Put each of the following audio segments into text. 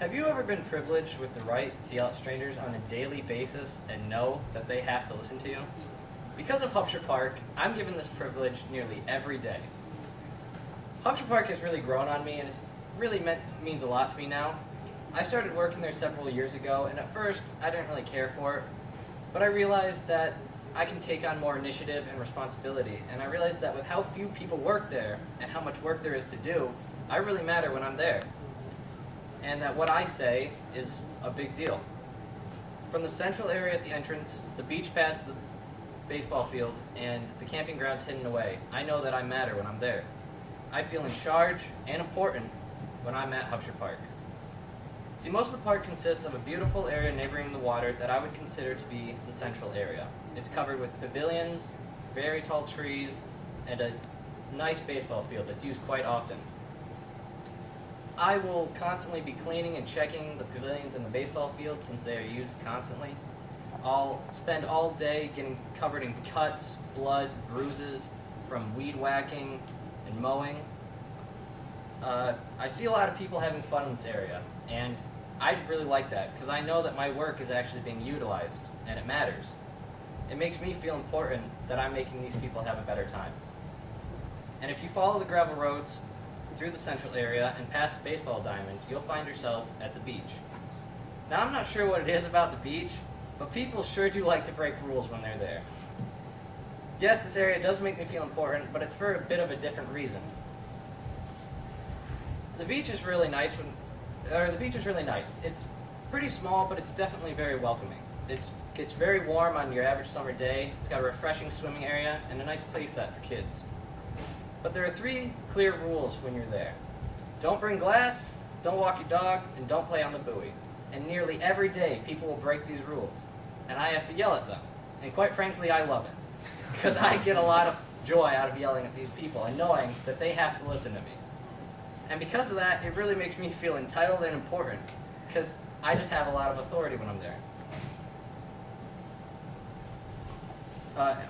Have you ever been privileged with the right to yell at strangers on a daily basis and know that they have to listen to you? Because of Hubster Park, I'm given this privilege nearly every day. Hubster Park has really grown on me, and it's really means a lot to me now. I started working there several years ago, and at first I didn't really care for it, but I realized that I can take on more initiative and responsibility, and I realized that with how few people work there and how much work there is to do, I really matter when I'm there, and that what I say is a big deal. From the central area at the entrance, the beach past the baseball field, and the camping grounds hidden away, I know that I matter when I'm there. I feel in charge and important when I'm at Hubster Park. See, most of the park consists of a beautiful area neighboring the water that I would consider to be the central area. It's covered with pavilions, very tall trees, and a nice baseball field that's used quite often. I will constantly be cleaning and checking the pavilions and the baseball field since they are used constantly. I'll spend all day getting covered in cuts, blood, bruises from weed whacking and mowing. I see a lot of people having fun in this area, and I really like that because I know that my work is actually being utilized and it matters. It makes me feel important that I'm making these people have a better time. And if you follow the gravel roads through the central area and past the baseball diamond, you'll find yourself at the beach. Now, I'm not sure what it is about the beach, but people sure do like to break rules when they're there. Yes, this area does make me feel important, but it's for a bit of a different reason. The beach is really nice. It's pretty small, but it's definitely very welcoming. It's very warm on your average summer day. It's got a refreshing swimming area and a nice play set for kids. But there are 3 clear rules when you're there. Don't bring glass, don't walk your dog, and don't play on the buoy. And nearly every day, people will break these rules, and I have to yell at them. And quite frankly, I love it, because I get a lot of joy out of yelling at these people and knowing that they have to listen to me. And because of that, it really makes me feel entitled and important, because I just have a lot of authority when I'm there.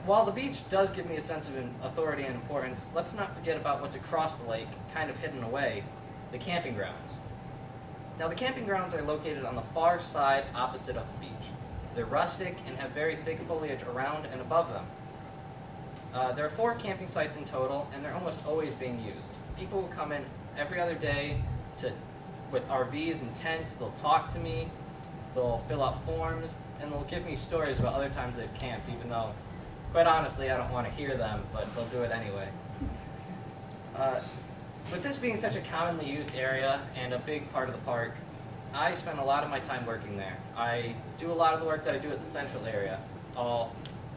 While the beach does give me a sense of authority and importance, let's not forget about what's across the lake, kind of hidden away, the camping grounds. Now, the camping grounds are located on the far side opposite of the beach. They're rustic and have very thick foliage around and above them. There are 4 camping sites in total, and they're almost always being used. People will come in every other day with RVs and tents. They'll talk to me, they'll fill out forms, and they'll give me stories about other times they've camped, even though, quite honestly, I don't want to hear them, but they'll do it anyway. With this being such a commonly used area and a big part of the park, I spend a lot of my time working there. I do a lot of the work that I do at the central area. I'll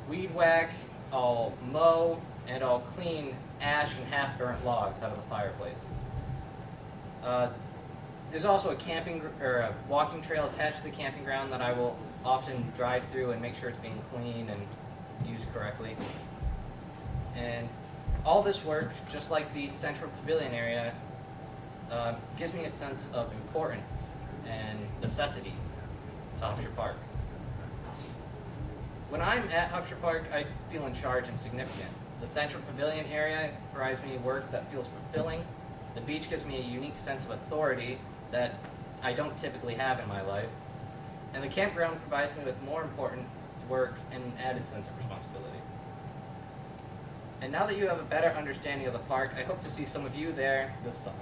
weed whack, I'll mow, and I'll clean ash and half-burnt logs out of the fireplaces. There's also a walking trail attached to the camping ground that I will often drive through and make sure it's being cleaned and used correctly. And all this work, just like the central pavilion area, gives me a sense of importance and necessity to Hubster Park. When I'm at Hubster Park, I feel in charge and significant. The central pavilion area provides me work that feels fulfilling. The beach gives me a unique sense of authority that I don't typically have in my life. And the campground provides me with more important work and an added sense of responsibility. And now that you have a better understanding of the park, I hope to see some of you there this summer.